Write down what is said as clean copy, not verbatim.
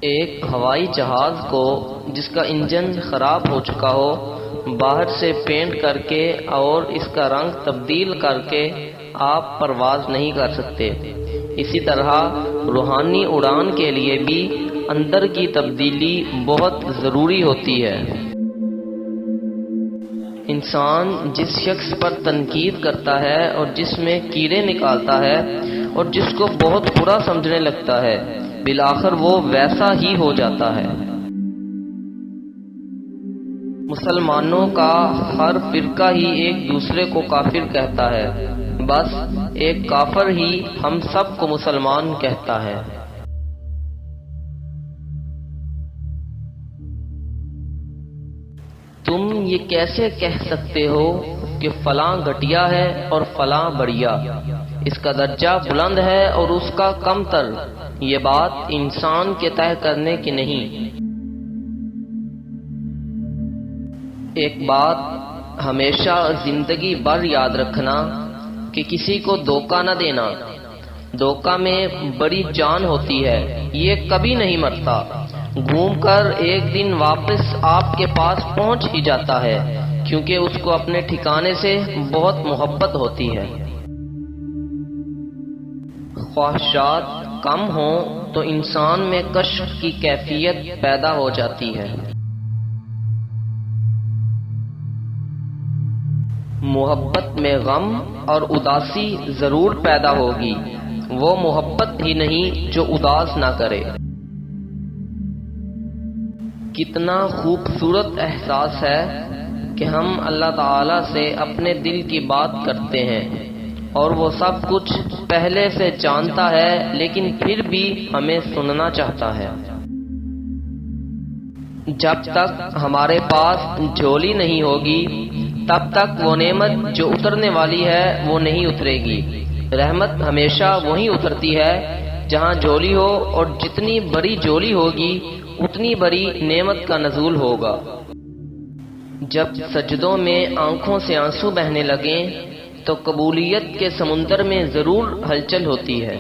ایک ہوائی جہاز کو جس کا انجن خراب ہو چکا ہو باہر سے پینٹ کر کے اور اس کا رنگ تبدیل کر کے آپ پرواز نہیں کر سکتے، اسی طرح روحانی اڑان کے لیے بھی اندر کی تبدیلی بہت ضروری ہوتی ہے۔ انسان جس شخص پر تنقید کرتا ہے اور جس میں کیڑے نکالتا ہے اور جس کو بہت برا سمجھنے لگتا ہے، بالآخر وہ ویسا ہی ہو جاتا ہے۔ مسلمانوں کا ہر فرقہ ہی ایک دوسرے کو کافر کہتا ہے، بس ایک کافر ہی ہم سب کو مسلمان کہتا ہے۔ تم یہ کیسے کہہ سکتے ہو کہ فلاں گھٹیا ہے اور فلاں بڑھیا، اس کا درجہ بلند ہے اور اس کا کم تر؟ یہ بات انسان کے طے کرنے کی نہیں۔ ایک بات ہمیشہ زندگی بھر یاد رکھنا کہ کسی کو دھوکہ نہ دینا۔ دھوکہ میں بڑی جان ہوتی ہے، یہ کبھی نہیں مرتا، گھوم کر ایک دن واپس آپ کے پاس پہنچ ہی جاتا ہے، کیونکہ اس کو اپنے ٹھکانے سے بہت محبت ہوتی ہے۔ خواہشات کم ہوں تو انسان میں کشف کی کیفیت پیدا ہو جاتی ہے۔ محبت میں غم اور اداسی ضرور پیدا ہوگی، وہ محبت ہی نہیں جو اداس نہ کرے۔ کتنا خوبصورت احساس ہے کہ ہم اللہ تعالی سے اپنے دل کی بات کرتے ہیں اور وہ سب کچھ پہلے سے جانتا ہے، لیکن پھر بھی ہمیں سننا چاہتا ہے۔ جب تک ہمارے پاس جھولی نہیں ہوگی تب تک وہ نعمت جو اترنے والی ہے وہ نہیں اترے گی۔ رحمت ہمیشہ وہیں اترتی ہے جہاں جھولی ہو، اور جتنی بڑی جھولی ہوگی اتنی بڑی نعمت کا نزول ہوگا۔ جب سجدوں میں آنکھوں سے آنسو بہنے لگیں تو قبولیت کے سمندر میں ضرور ہلچل ہوتی ہے۔